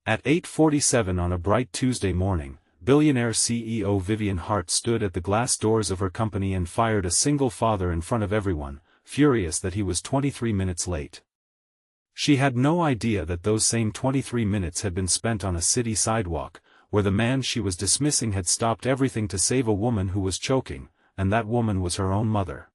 At 8:47 on a bright Tuesday morning, billionaire CEO Vivian Hart stood at the glass doors of her company and fired a single father in front of everyone, furious that he was 23 minutes late. She had no idea that those same 23 minutes had been spent on a city sidewalk, where the man she was dismissing had stopped everything to save a woman who was choking, and that woman was her own mother.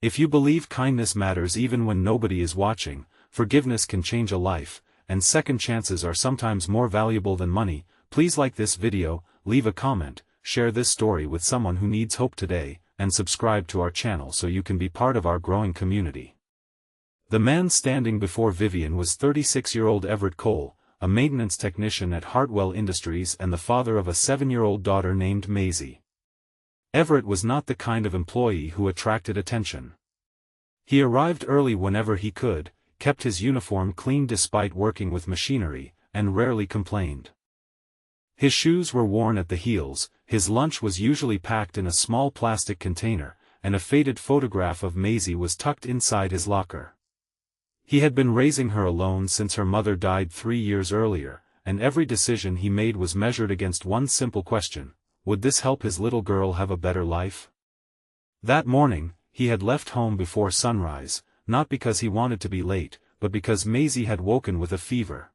If you believe kindness matters even when nobody is watching, forgiveness can change a life, and second chances are sometimes more valuable than money. Please like this video, leave a comment, share this story with someone who needs hope today, and subscribe to our channel so you can be part of our growing community. The man standing before Vivian was 36-year-old Everett Cole, a maintenance technician at Hartwell Industries and the father of a 7-year-old daughter named Maisie. Everett was not the kind of employee who attracted attention. He arrived early whenever he could, kept his uniform clean despite working with machinery, and rarely complained. His shoes were worn at the heels, his lunch was usually packed in a small plastic container, and a faded photograph of Maisie was tucked inside his locker. He had been raising her alone since her mother died 3 years earlier, and every decision he made was measured against one simple question: would this help his little girl have a better life? That morning, he had left home before sunrise, not because he wanted to be late, but because Maisie had woken with a fever.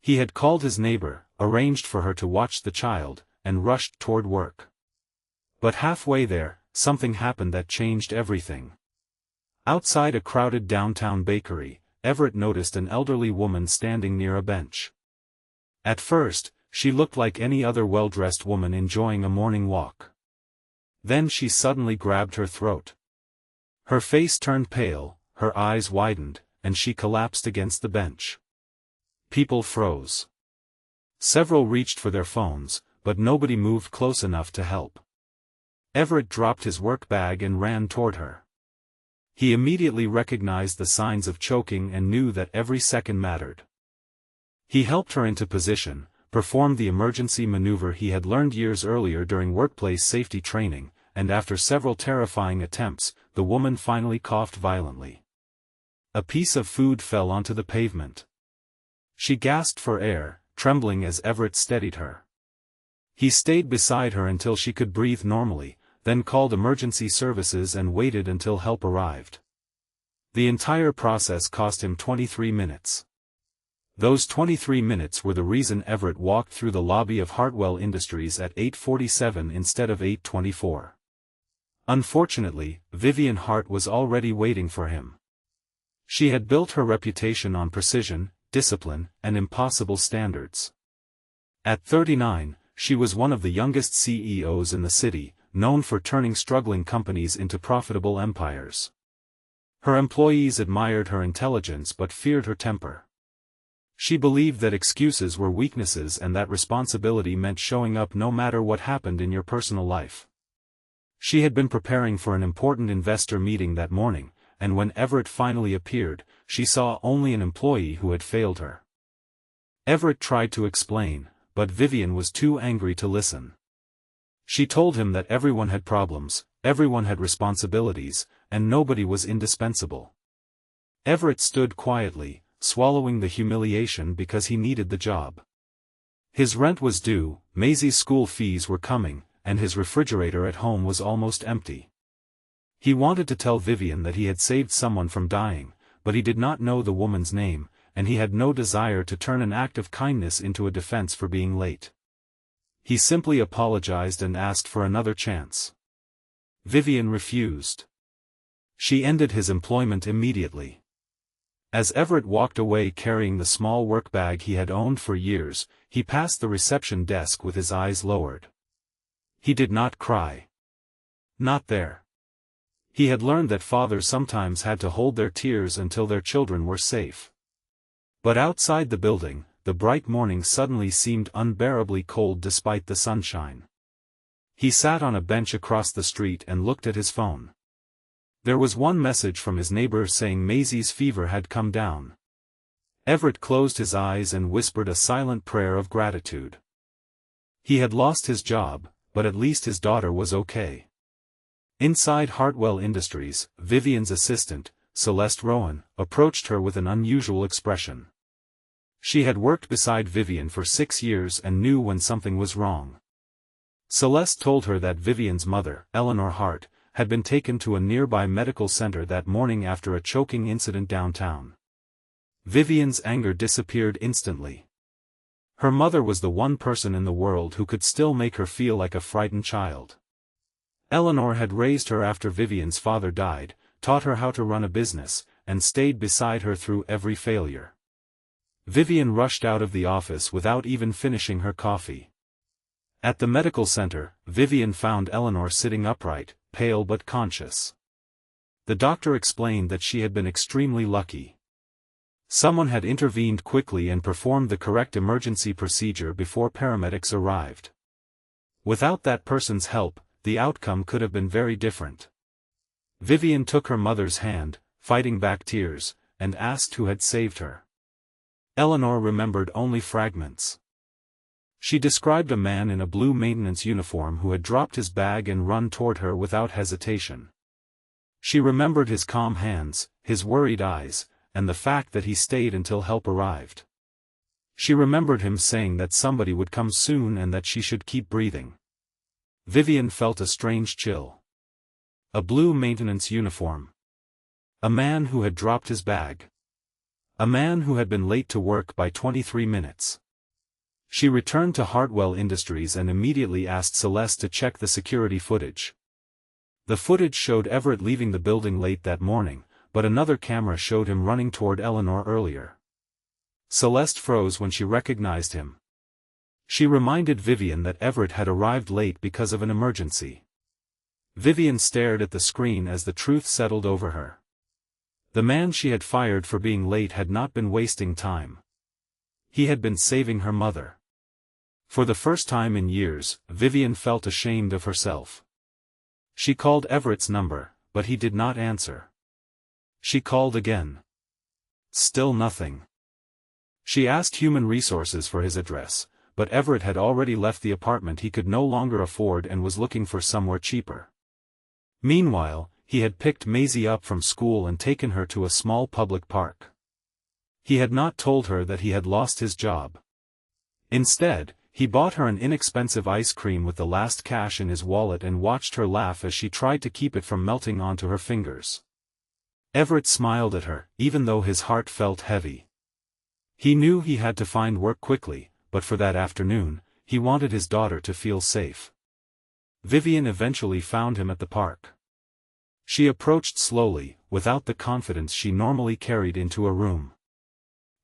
He had called his neighbor, arranged for her to watch the child, and rushed toward work. But halfway there, something happened that changed everything. Outside a crowded downtown bakery, Everett noticed an elderly woman standing near a bench. At first, she looked like any other well-dressed woman enjoying a morning walk. Then she suddenly grabbed her throat. Her face turned pale, her eyes widened, and she collapsed against the bench. People froze. Several reached for their phones, but nobody moved close enough to help. Everett dropped his work bag and ran toward her. He immediately recognized the signs of choking and knew that every second mattered. He helped her into position, performed the emergency maneuver he had learned years earlier during workplace safety training, and after several terrifying attempts, the woman finally coughed violently. A piece of food fell onto the pavement. She gasped for air, trembling as Everett steadied her. He stayed beside her until she could breathe normally, then called emergency services and waited until help arrived. The entire process cost him 23 minutes. Those 23 minutes were the reason Everett walked through the lobby of Hartwell Industries at 8:47 instead of 8:24. Unfortunately, Vivian Hart was already waiting for him. She had built her reputation on precision, discipline, and impossible standards. At 39, she was one of the youngest CEOs in the city, known for turning struggling companies into profitable empires. Her employees admired her intelligence but feared her temper. She believed that excuses were weaknesses and that responsibility meant showing up no matter what happened in your personal life. She had been preparing for an important investor meeting that morning, and when Everett finally appeared, she saw only an employee who had failed her. Everett tried to explain, but Vivian was too angry to listen. She told him that everyone had problems, everyone had responsibilities, and nobody was indispensable. Everett stood quietly, swallowing the humiliation because he needed the job. His rent was due, Maisie's school fees were coming, and his refrigerator at home was almost empty. He wanted to tell Vivian that he had saved someone from dying, but he did not know the woman's name, and he had no desire to turn an act of kindness into a defense for being late. He simply apologized and asked for another chance. Vivian refused. She ended his employment immediately. As Everett walked away carrying the small work bag he had owned for years, he passed the reception desk with his eyes lowered. He did not cry. Not there. He had learned that fathers sometimes had to hold their tears until their children were safe. But outside the building, the bright morning suddenly seemed unbearably cold despite the sunshine. He sat on a bench across the street and looked at his phone. There was one message from his neighbor saying Maisie's fever had come down. Everett closed his eyes and whispered a silent prayer of gratitude. He had lost his job, but at least his daughter was okay. Inside Hartwell Industries, Vivian's assistant, Celeste Rowan, approached her with an unusual expression. She had worked beside Vivian for 6 years and knew when something was wrong. Celeste told her that Vivian's mother, Eleanor Hart, had been taken to a nearby medical center that morning after a choking incident downtown. Vivian's anger disappeared instantly. Her mother was the one person in the world who could still make her feel like a frightened child. Eleanor had raised her after Vivian's father died, taught her how to run a business, and stayed beside her through every failure. Vivian rushed out of the office without even finishing her coffee. At the medical center, Vivian found Eleanor sitting upright, pale but conscious. The doctor explained that she had been extremely lucky. Someone had intervened quickly and performed the correct emergency procedure before paramedics arrived. Without that person's help, the outcome could have been very different. Vivian took her mother's hand, fighting back tears, and asked who had saved her. Eleanor remembered only fragments. She described a man in a blue maintenance uniform who had dropped his bag and run toward her without hesitation. She remembered his calm hands, his worried eyes, and the fact that he stayed until help arrived. She remembered him saying that somebody would come soon and that she should keep breathing. Vivian felt a strange chill. A blue maintenance uniform. A man who had dropped his bag. A man who had been late to work by 23 minutes. She returned to Hartwell Industries and immediately asked Celeste to check the security footage. The footage showed Everett leaving the building late that morning, but another camera showed him running toward Eleanor earlier. Celeste froze when she recognized him. She reminded Vivian that Everett had arrived late because of an emergency. Vivian stared at the screen as the truth settled over her. The man she had fired for being late had not been wasting time. He had been saving her mother. For the first time in years, Vivian felt ashamed of herself. She called Everett's number, but he did not answer. She called again. Still nothing. She asked Human Resources for his address, but Everett had already left the apartment he could no longer afford and was looking for somewhere cheaper. Meanwhile, he had picked Maisie up from school and taken her to a small public park. He had not told her that he had lost his job. Instead, he bought her an inexpensive ice cream with the last cash in his wallet and watched her laugh as she tried to keep it from melting onto her fingers. Everett smiled at her, even though his heart felt heavy. He knew he had to find work quickly, but for that afternoon, he wanted his daughter to feel safe. Vivian eventually found him at the park. She approached slowly, without the confidence she normally carried into a room.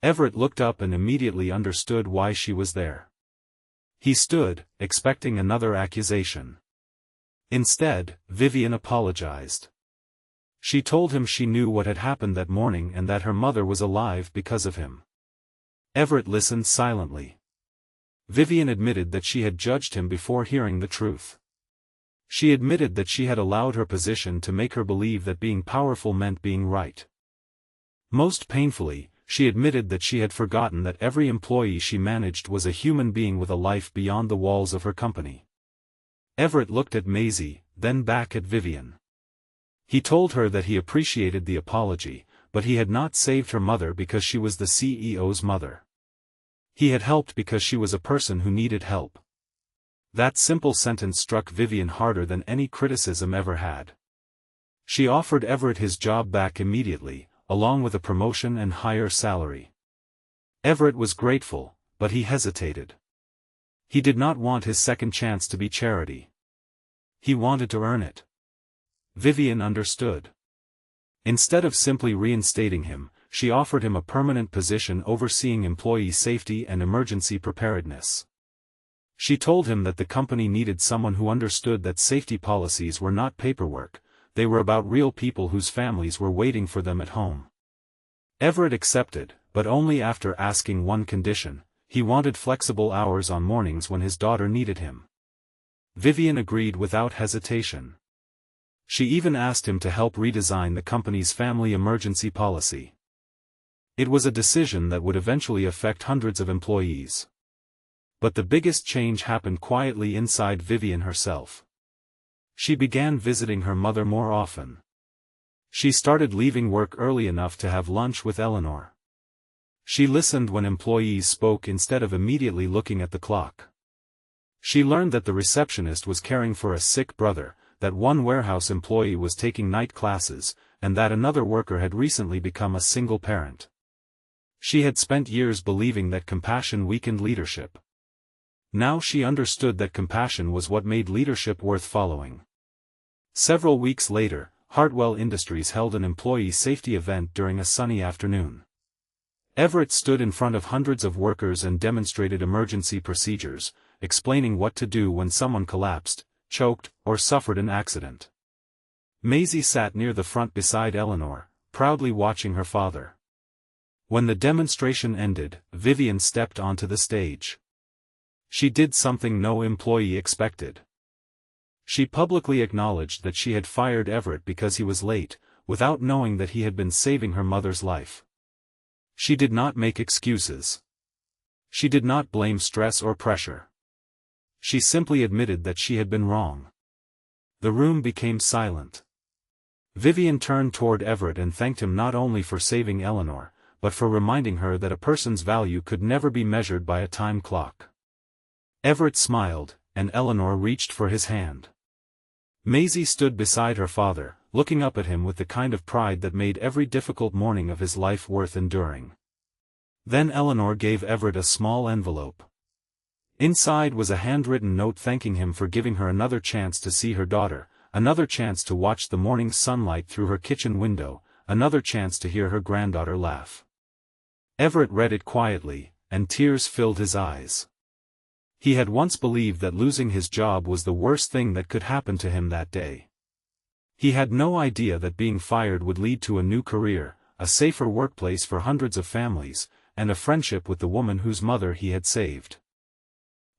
Everett looked up and immediately understood why she was there. He stood, expecting another accusation. Instead, Vivian apologized. She told him she knew what had happened that morning and that her mother was alive because of him. Everett listened silently. Vivian admitted that she had judged him before hearing the truth. She admitted that she had allowed her position to make her believe that being powerful meant being right. Most painfully, she admitted that she had forgotten that every employee she managed was a human being with a life beyond the walls of her company. Everett looked at Maisie, then back at Vivian. He told her that he appreciated the apology, but he had not saved her mother because she was the CEO's mother. He had helped because she was a person who needed help. That simple sentence struck Vivian harder than any criticism ever had. She offered Everett his job back immediately, along with a promotion and higher salary. Everett was grateful, but he hesitated. He did not want his second chance to be charity. He wanted to earn it. Vivian understood. Instead of simply reinstating him, she offered him a permanent position overseeing employee safety and emergency preparedness. She told him that the company needed someone who understood that safety policies were not paperwork, they were about real people whose families were waiting for them at home. Everett accepted, but only after asking one condition: he wanted flexible hours on mornings when his daughter needed him. Vivian agreed without hesitation. She even asked him to help redesign the company's family emergency policy. It was a decision that would eventually affect hundreds of employees. But the biggest change happened quietly inside Vivian herself. She began visiting her mother more often. She started leaving work early enough to have lunch with Eleanor. She listened when employees spoke instead of immediately looking at the clock. She learned that the receptionist was caring for a sick brother, that one warehouse employee was taking night classes, and that another worker had recently become a single parent. She had spent years believing that compassion weakened leadership. Now she understood that compassion was what made leadership worth following. Several weeks later, Hartwell Industries held an employee safety event during a sunny afternoon. Everett stood in front of hundreds of workers and demonstrated emergency procedures, explaining what to do when someone collapsed, choked, or suffered an accident. Maisie sat near the front beside Eleanor, proudly watching her father. When the demonstration ended, Vivian stepped onto the stage. She did something no employee expected. She publicly acknowledged that she had fired Everett because he was late, without knowing that he had been saving her mother's life. She did not make excuses. She did not blame stress or pressure. She simply admitted that she had been wrong. The room became silent. Vivian turned toward Everett and thanked him not only for saving Eleanor, but for reminding her that a person's value could never be measured by a time clock. Everett smiled, and Eleanor reached for his hand. Maisie stood beside her father, looking up at him with the kind of pride that made every difficult morning of his life worth enduring. Then Eleanor gave Everett a small envelope. Inside was a handwritten note thanking him for giving her another chance to see her daughter, another chance to watch the morning sunlight through her kitchen window, another chance to hear her granddaughter laugh. Everett read it quietly, and tears filled his eyes. He had once believed that losing his job was the worst thing that could happen to him that day. He had no idea that being fired would lead to a new career, a safer workplace for hundreds of families, and a friendship with the woman whose mother he had saved.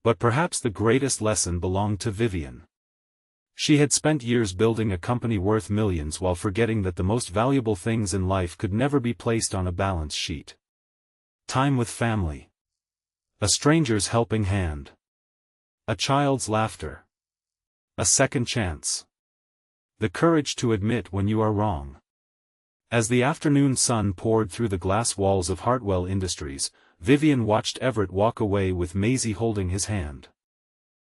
But perhaps the greatest lesson belonged to Vivian. She had spent years building a company worth millions while forgetting that the most valuable things in life could never be placed on a balance sheet. Time with family. A stranger's helping hand. A child's laughter. A second chance. The courage to admit when you are wrong. As the afternoon sun poured through the glass walls of Hartwell Industries, Vivian watched Everett walk away with Maisie holding his hand.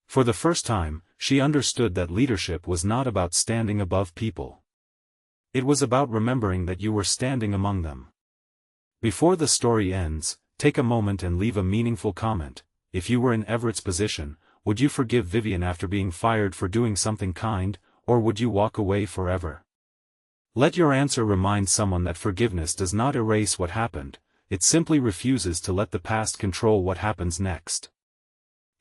For the first time, she understood that leadership was not about standing above people. It was about remembering that you were standing among them. Before the story ends, take a moment and leave a meaningful comment. If you were in Everett's position, would you forgive Vivian after being fired for doing something kind, or would you walk away forever? Let your answer remind someone that forgiveness does not erase what happened, it simply refuses to let the past control what happens next.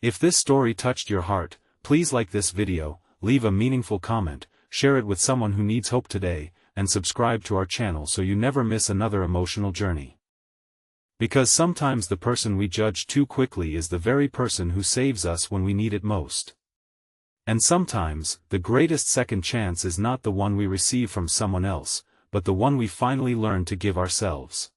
If this story touched your heart, please like this video, leave a meaningful comment, share it with someone who needs hope today, and subscribe to our channel so you never miss another emotional journey. Because sometimes the person we judge too quickly is the very person who saves us when we need it most. And sometimes, the greatest second chance is not the one we receive from someone else, but the one we finally learn to give ourselves.